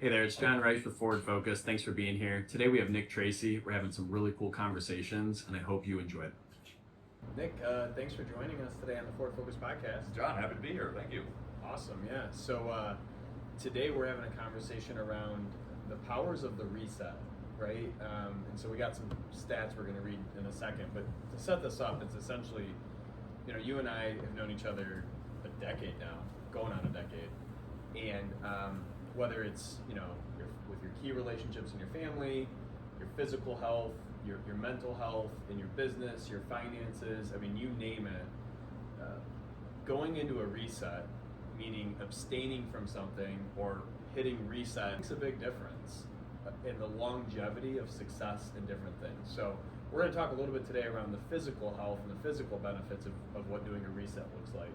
Hey there, it's John Rice with Forward Focus. Thanks for being here. Today we have Nick Tracy. We're having some really cool conversations, and I hope you enjoy it. Nick, thanks for joining us today on the Forward Focus podcast. John, happy to be here. Thank you. Awesome, yeah. So today we're having a conversation around the powers of the reset, right? And so we got some stats we're going to read in a second. But to set this up, it's essentially, you and I have known each other a decade now, going on a decade. And whether it's, with your key relationships in your family, your physical health, your mental health, in your business, your finances, I mean, you name it, going into a reset, meaning abstaining from something or hitting reset, makes a big difference in the longevity of success in different things. So we're going to talk a little bit today around the physical health and the physical benefits of what doing a reset looks like.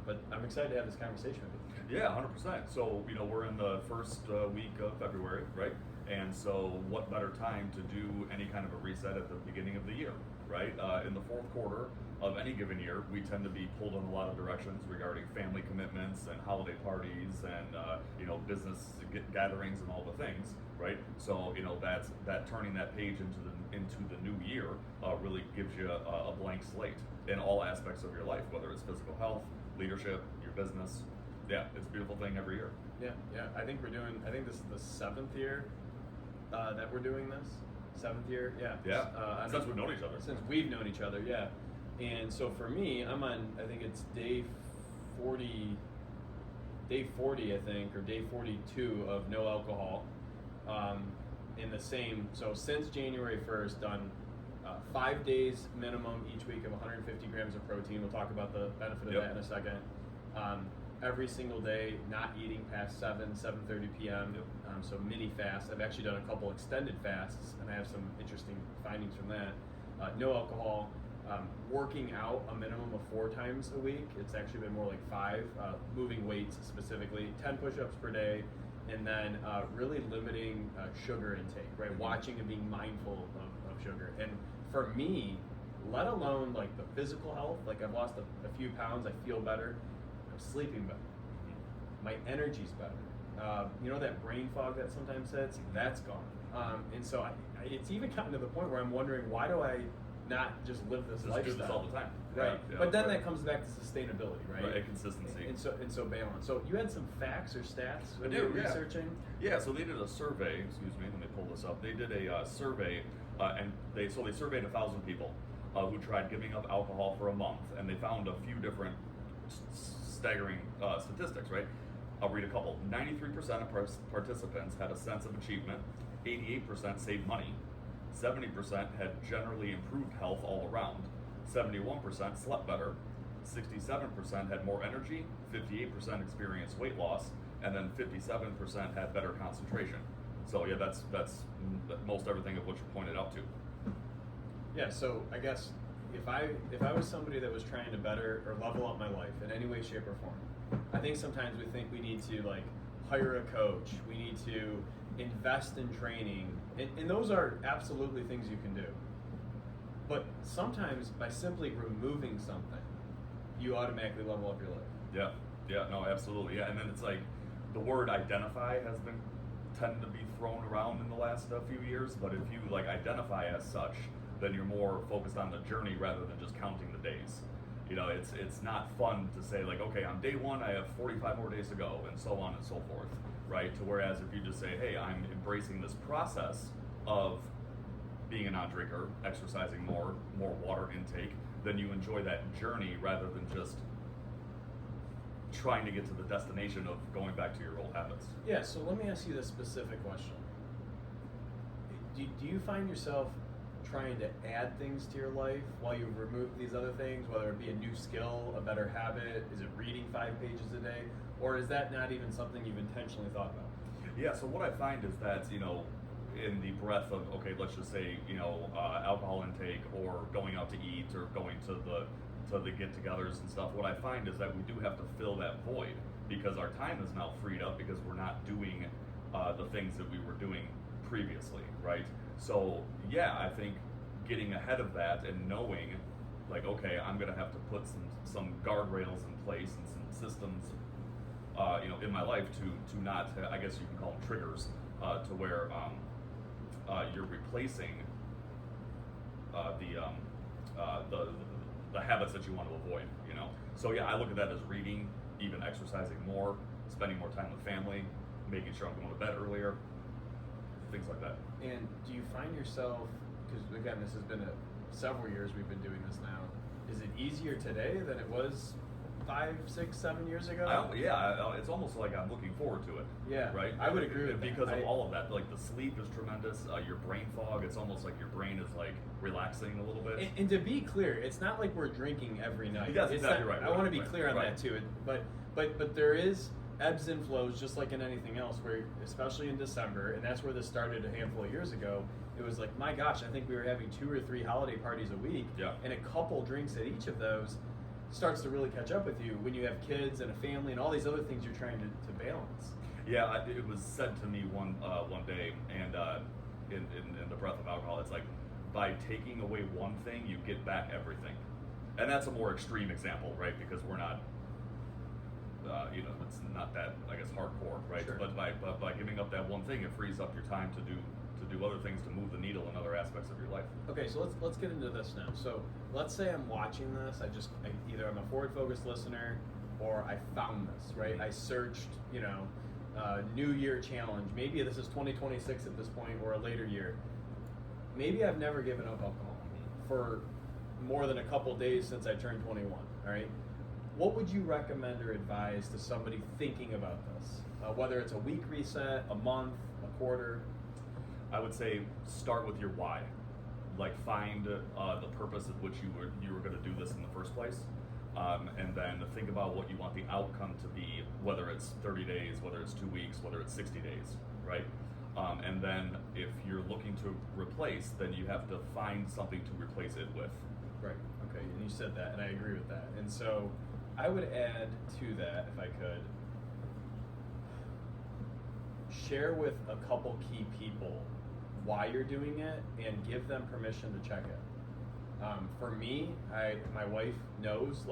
But I'm excited to have this conversation with you. Yeah, 100%. So, we're in the first week of February, right? And so what better time to do any kind of a reset at the beginning of the year, right? In the fourth quarter of any given year, we tend to be pulled in a lot of directions regarding family commitments and holiday parties and, business gatherings and all the things, right? So, that turning that page into the new year really gives you a blank slate in all aspects of your life, whether it's physical health, leadership, your business. Yeah, it's a beautiful thing every year. Yeah. I think this is the seventh year that we're doing this. Seventh year, yeah. Yeah. Since we've known each other. Since we've known each other, yeah. And so for me, I'm on, I think it's day 40, I think, or day 42 of no alcohol. So since January 1st, done 5 days minimum each week of 150 grams of protein. We'll talk about the benefit of that in a second. Every single day, not eating past 7:30 p.m. So mini fast. I've actually done a couple extended fasts, and I have some interesting findings from that. No alcohol. Working out a minimum of 4 times a week. It's actually been more like 5. Moving weights specifically, 10 push-ups per day, and then really limiting sugar intake. Right, watching and being mindful of sugar. And for me, let alone like the physical health, like I've lost a few pounds, I feel better. Sleeping better. My energy's better. That brain fog that sometimes hits, that's gone. And so it's even gotten to the point where I'm wondering, why do I not just live this lifestyle? Just do this all the time. Right. Yeah, but then that comes back to sustainability, right? Right, consistency. And so balance. So you had some facts or stats when I you were do, yeah. researching? Yeah, so they did a survey, let me pull this up. They did a survey, and they surveyed 1,000 people who tried giving up alcohol for a month, and they found a few different staggering statistics, right? I'll read a couple. 93% of participants had a sense of achievement, 88% saved money, 70% had generally improved health all around, 71% slept better, 67% had more energy, 58% experienced weight loss, and then 57% had better concentration. So yeah, that's most everything of what you pointed out to. Yeah, so I guess if I was somebody that was trying to better or level up my life in any way, shape, or form, I think sometimes we think we need to hire a coach, we need to invest in training, and those are absolutely things you can do. But sometimes by simply removing something, you automatically level up your life. Yeah, no, absolutely. Yeah, and then it's like the word identify has been tended to be thrown around in the last few years, but if you identify as such, then you're more focused on the journey rather than just counting the days. It's not fun to say okay, on day 1 I have 45 more days to go, and so on and so forth, right? To whereas if you just say, hey, I'm embracing this process of being a non-drinker, exercising more water intake, then you enjoy that journey rather than just trying to get to the destination of going back to your old habits. Yeah, so let me ask you this specific question. Do you find yourself trying to add things to your life while you remove these other things, whether it be a new skill, a better habit? Is it reading 5 pages a day? Or is that not even something you've intentionally thought about? Yeah, so what I find is that, in the breadth of, okay, let's just say, alcohol intake or going out to eat or going to the get-togethers and stuff, what I find is that we do have to fill that void because our time is now freed up because we're not doing the things that we were doing previously, right? So yeah, I think getting ahead of that and knowing okay, I'm gonna have to put some guardrails in place and some systems in my life to not, I guess you can call them triggers, to where you're replacing the habits that you want to avoid. So yeah, I look at that as reading, even exercising more, spending more time with family, making sure I'm going to bed earlier, things like that. And do you find yourself, because again, this has been several years we've been doing this now, is it easier today than it was 5, 6, 7 years ago? It's almost like I'm looking forward to it. Yeah, right. I would agree with that. Because of all of that. Like the sleep is tremendous. Your brain fog. It's almost like your brain is like relaxing a little bit. And to be clear, it's not like we're drinking every night. Yes, exactly right. I want to be clear on that too. But there is ebbs and flows, just like in anything else. Where especially in December, and that's where this started a handful of years ago. It was like, my gosh, I think we were having 2 or 3 holiday parties a week, and a couple drinks at each of those starts to really catch up with you when you have kids and a family and all these other things you're trying to balance. Yeah, it was said to me one day, and in the breath of alcohol, it's like, by taking away one thing, you get back everything. And that's a more extreme example, right? Because we're not, it's not that, I guess, hardcore, right? Sure. But by giving up that one thing, it frees up your time to do other things, to move the needle in other aspects of your life. Okay, so let's get into this now. So let's say I'm watching this. Either I'm a forward focused listener, or I found this, right? Mm-hmm. I searched, New Year challenge. Maybe this is 2026 at this point, or a later year. Maybe I've never given up alcohol for more than a couple days since I turned 21. All right, what would you recommend or advise to somebody thinking about this? Whether it's a week reset, a month, a quarter. I would say start with your why. Like find the purpose at which you were going to do this in the first place, and then think about what you want the outcome to be. Whether it's 30 days, whether it's 2 weeks, whether it's 60 days, right? And then if you're looking to replace, then you have to find something to replace it with. Right. Okay. And you said that, and I agree with that. And so I would add to that, if I could, share with a couple key people why you're doing it and give them permission to check it. For me, my wife knows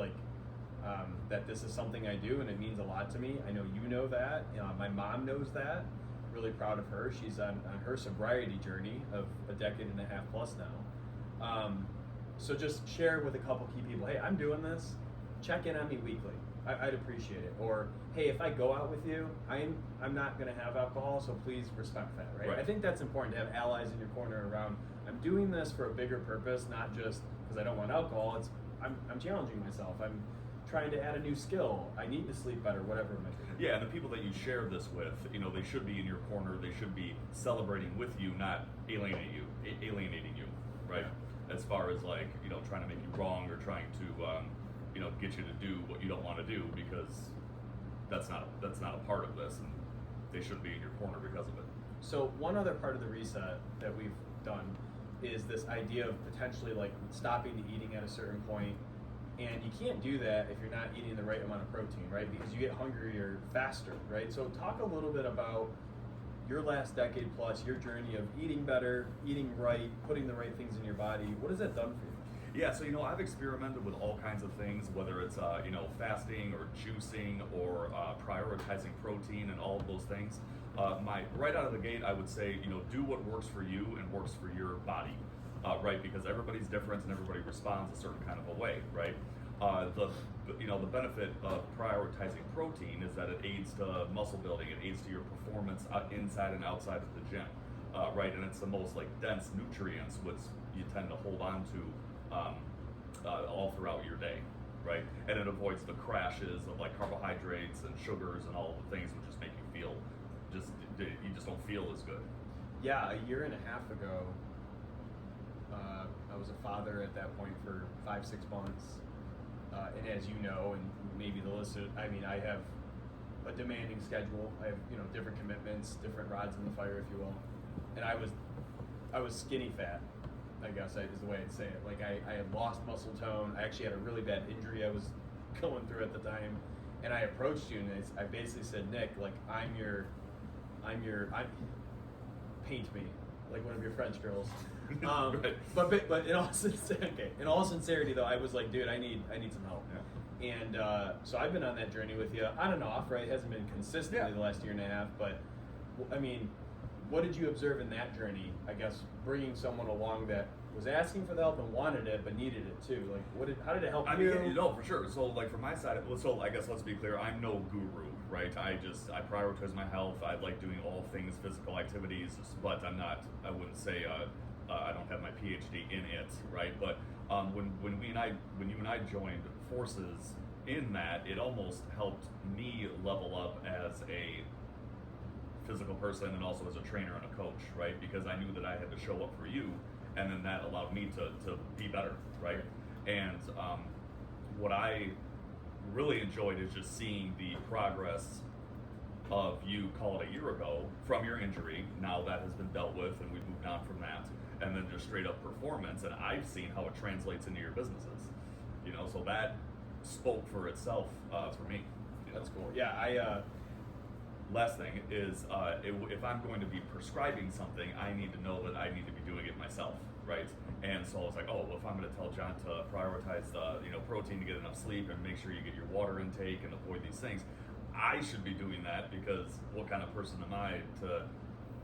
that this is something I do and it means a lot to me. I know you know that. My mom knows that. Really proud of her. She's on her sobriety journey of a decade and a half plus now. So just share with a couple key people, hey, I'm doing this. Check in on me weekly. I'd appreciate it. Or, hey, if I go out with you, I'm not going to have alcohol, so please respect that, right? I think that's important to have allies in your corner around, I'm doing this for a bigger purpose, not just because I don't want alcohol. I'm challenging myself. I'm trying to add a new skill. I need to sleep better, whatever it might be. Yeah, and the people that you share this with, they should be in your corner. They should be celebrating with you, not alienating you, right? Yeah. As far as trying to make you wrong or trying to get you to do what you don't want to do, because that's not a part of this, and they should be in your corner because of it. So one other part of the reset that we've done is this idea of potentially stopping the eating at a certain point, and you can't do that if you're not eating the right amount of protein, right? Because you get hungrier faster, right? So talk a little bit about your last decade plus, your journey of eating better, eating right, putting the right things in your body. What has that done for you? Yeah, so I've experimented with all kinds of things, whether it's fasting or juicing or prioritizing protein and all of those things. Right out of the gate, I would say do what works for you and works for your body, right? Because everybody's different and everybody responds a certain kind of a way, right? The benefit of prioritizing protein is that it aids to muscle building, it aids to your performance inside and outside of the gym, right? And it's the most dense nutrients which you tend to hold on to all throughout your day, right? And it avoids the crashes of carbohydrates and sugars and all the things which just make you feel you just don't feel as good. Yeah, a year and a half ago, I was a father at that point for 5-6 months, and as you know, and maybe the listener, I have a demanding schedule. I have different commitments, different rods in the fire, if you will, and I was skinny fat, I guess is the way I'd say it. I had lost muscle tone. I actually had a really bad injury I was going through at the time, and I approached you and I basically said, Nick, I'm your paint me like one of your French girls. Right. But in all sincerity, though, I was like, dude, I need some help. Yeah. And so I've been on that journey with you, on and off, right? It hasn't been consistently the last year and a half, but I mean, what did you observe in that journey? I guess bringing someone along that was asking for the help and wanted it, but needed it too. Like, how did it help you? I mean, for sure. So, like, from my side, so I guess let's be clear. I'm no guru, right? I prioritize my health. I like doing all things physical activities, but I'm not. I wouldn't say I don't have my PhD in it, right? But when you and I joined forces in that, it almost helped me level up as a physical person and also as a trainer and a coach, right? Because I knew that I had to show up for you, and then that allowed me to be better, right? And what I really enjoyed is just seeing the progress of you, call it a year ago, from your injury. Now that has been dealt with and we've moved on from that, and then just straight up performance, and I've seen how it translates into your businesses, so that spoke for itself for me. That's cool. Yeah, Last thing is, if I'm going to be prescribing something, I need to know that I need to be doing it myself, right? And so I was like, if I'm going to tell John to prioritize the protein to get enough sleep and make sure you get your water intake and avoid these things, I should be doing that, because what kind of person am I to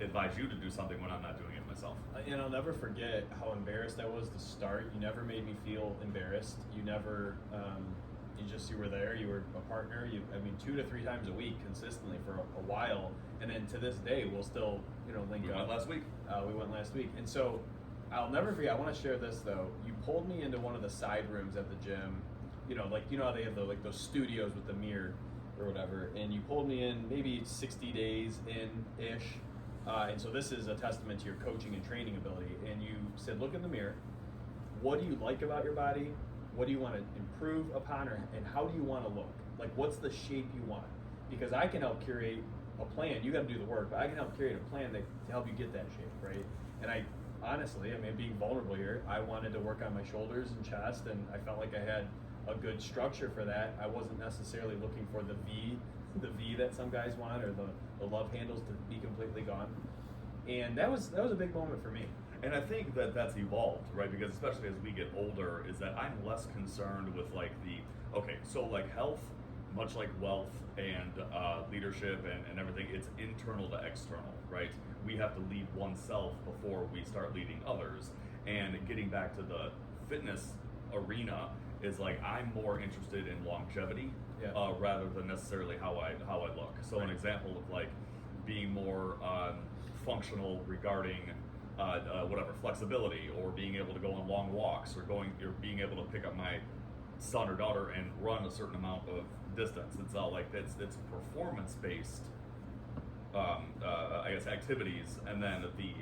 advise you to do something when I'm not doing it myself? And I'll never forget how embarrassed I was to start. You never made me feel embarrassed. You never, you were there. You were a partner. 2 to 3 times a week consistently for a while. And then to this day, we'll still, link up. We went last week. We went last week. And so I'll never forget. I want to share this though. You pulled me into one of the side rooms at the gym. How they have those studios with the mirror or whatever. And you pulled me in maybe 60 days in-ish. And so this is a testament to your coaching and training ability. And you said, look in the mirror. What do you like about your body? What do you want to improve upon, and how do you want to look? Like, what's the shape you want? Because I can help curate a plan. You got to do the work, but I can help curate a plan to help you get that shape, right? And I honestly, being vulnerable here, I wanted to work on my shoulders and chest, and I felt like I had a good structure for that. I wasn't necessarily looking for the V that some guys want, or the love handles to be completely gone. And that was a big moment for me. And I think that that's evolved, right? Because especially as we get older, is that I'm less concerned with health, much like wealth and leadership and everything, it's internal to external, right? We have to lead oneself before we start leading others. And getting back to the fitness arena is I'm more interested in longevity rather than necessarily how I look. So an example of being more functional regarding flexibility, or being able to go on long walks, or being able to pick up my son or daughter and run a certain amount of distance. It's all it's performance based activities, and then the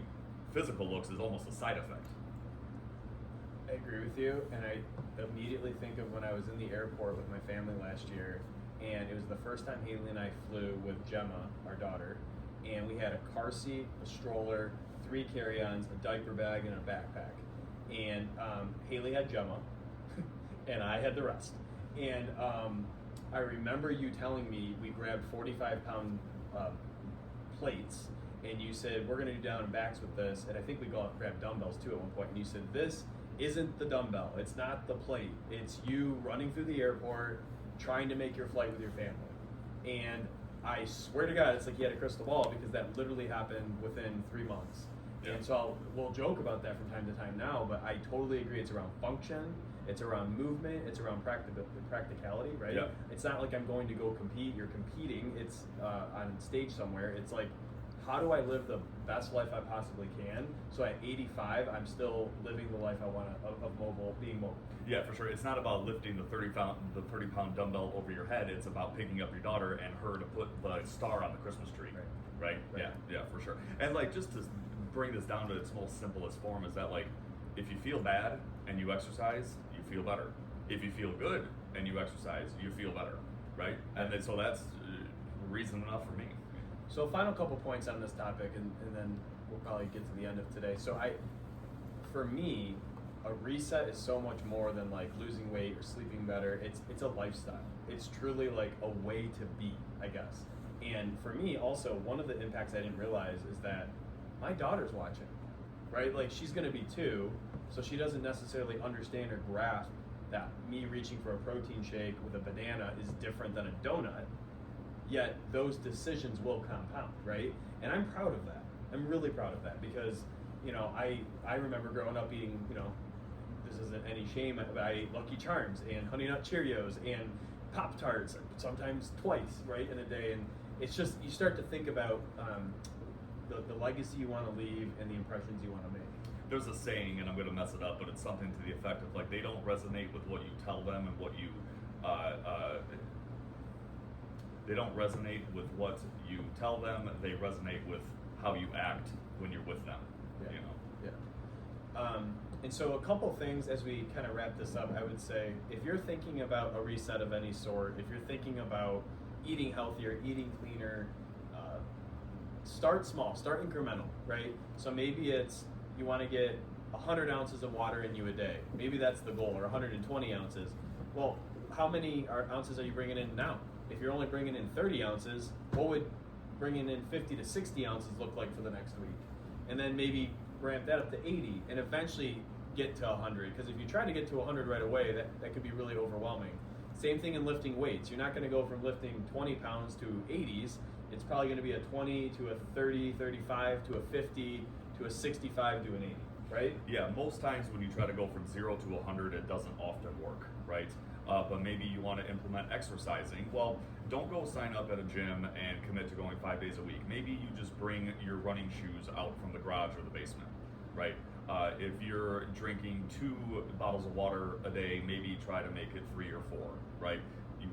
physical looks is almost a side effect. I agree with you, and I immediately think of when I was in the airport with my family last year, and it was the first time Haley and I flew with Gemma, our daughter, and we had a car seat, a stroller, 3 carry-ons, a diaper bag, and a backpack. And Haley had Gemma, and I had the rest. And I remember you telling me we grabbed 45-pound plates, and you said, we're going to do down and backs with this. And I think we grabbed dumbbells too at one point. And you said, this isn't the dumbbell. It's not the plate. It's you running through the airport, trying to make your flight with your family. And I swear to God, it's like he had a crystal ball, because that literally happened within 3 months. Yeah. And so we'll joke about that from time to time now, but I totally agree. It's around function, it's around movement, it's around practicality, right? Yeah. It's not like I'm going to go compete. You're competing. It's on stage somewhere. It's like, how do I live the best life I possibly can? So at 85, I'm still living the life I want of being mobile. Yeah, for sure. It's not about lifting the 30-pound dumbbell over your head. It's about picking up your daughter and her to put the star on the Christmas tree. Right? Yeah, for sure. And just to bring this down to its most simplest form, is that if you feel bad and you exercise, you feel better. If you feel good and you exercise, you feel better, right? And then, so that's reason enough for me. So final couple points on this topic, and then we'll probably get to the end of today. So for me, a reset is so much more than losing weight or sleeping better. It's a lifestyle. It's truly a way to be, I guess. And for me also, one of the impacts I didn't realize is that my daughter's watching, right? She's gonna be 2, so she doesn't necessarily understand or grasp that me reaching for a protein shake with a banana is different than a donut, yet those decisions will compound, right? And I'm proud of that. I'm really proud of that because, you know, I remember growing up eating, you know, this isn't any shame, but I ate Lucky Charms and Honey Nut Cheerios and Pop-Tarts, sometimes twice, right, in a day. And it's just, you start to think about the legacy you want to leave and the impressions you want to make. There's a saying, and I'm going to mess it up, but it's something to the effect of like, they don't resonate with what you tell them and what you, they don't resonate with what you tell them, they resonate with how you act when you're with them, Yeah. you know? Yeah. And so a couple things as we kind of wrap this up, I would say, if you're thinking about a reset of any sort, if you're thinking about eating healthier, eating cleaner, start small, start incremental, right? So maybe it's, you want to get 100 ounces of water in you a day. Maybe that's the goal, or 120 ounces. Well, how many ounces are you bringing in now? If you're only bringing in 30 ounces, what would bringing in 50 to 60 ounces look like for the next week? And then maybe ramp that up to 80 and eventually get to 100. Because if you try to get to 100 right away, that could be really overwhelming. Same thing in lifting weights. You're not going to go from lifting 20 pounds to 80s. It's probably going to be a 20 to a 30, 35 to a 50 to a 65 to an 80, right? Yeah, most times when you try to go from 0 to 100, it doesn't often work, right? But maybe you want to implement exercising. Well, don't go sign up at a gym and commit to going 5 days a week. Maybe you just bring your running shoes out from the garage or the basement, right? If you're drinking 2 bottles of water a day, maybe try to make it 3 or 4, right?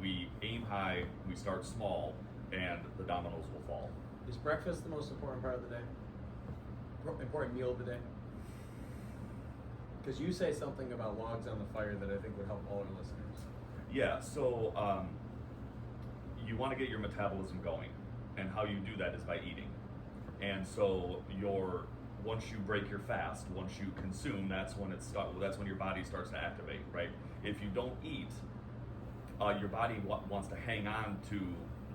We aim high, we start small, and the dominoes will fall. Is breakfast the most important part of the day? Important meal of the day? Because you say something about logs on the fire that I think would help all our listeners. Yeah, so you want to get your metabolism going, and how you do that is by eating. And so once you break your fast, once you consume, that's when your body starts to activate, right? If you don't eat, your body wants to hang on to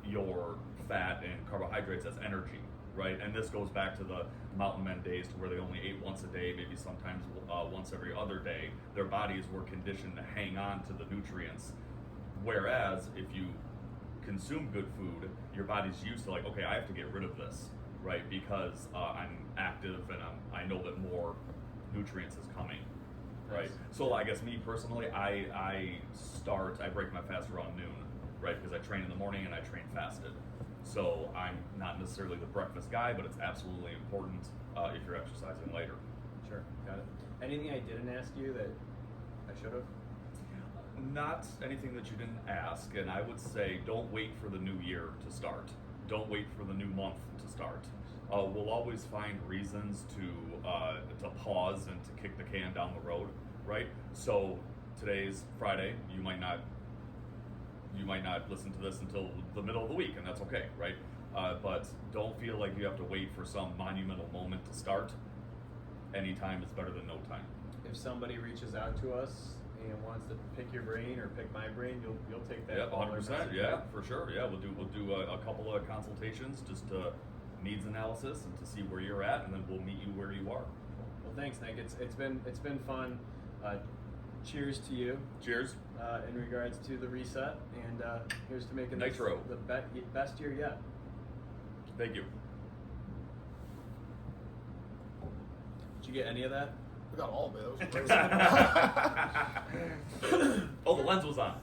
your fat and carbohydrates as energy, right? And this goes back to the mountain men days, to where they only ate once a day, maybe sometimes once every other day. Their bodies were conditioned to hang on to the nutrients. Whereas if you consume good food, your body's used to like, okay, I have to get rid of this, right? Because I'm active and I know that more nutrients is coming, right? Nice. So I guess me personally, I break my fast around noon, right? Because I train in the morning and I train fasted. So I'm not necessarily the breakfast guy, but it's absolutely important if you're exercising later. Sure, got it. Anything I didn't ask you that I should have? Not anything that you didn't ask, and I would say don't wait for the new year to start. Don't wait for the new month to start. We'll always find reasons to pause and to kick the can down the road, right? So today's Friday. You might not listen to this until the middle of the week, and that's okay, right? But don't feel like you have to wait for some monumental moment to start. Any time is better than no time. If somebody reaches out to us and wants to pick your brain or pick my brain, you'll take that. Yeah, call or 100%. message, Yeah, right? for sure. Yeah, we'll do a couple of consultations, just needs analysis, and to see where you're at, and then we'll meet you where you are. Well, thanks, Nick. It's been fun. Cheers to you. Cheers. In regards to the reset, and here's to making this Nitro. the best year yet. Thank you. Did you get any of that? I got all of it. That was great. Oh, the lens was on.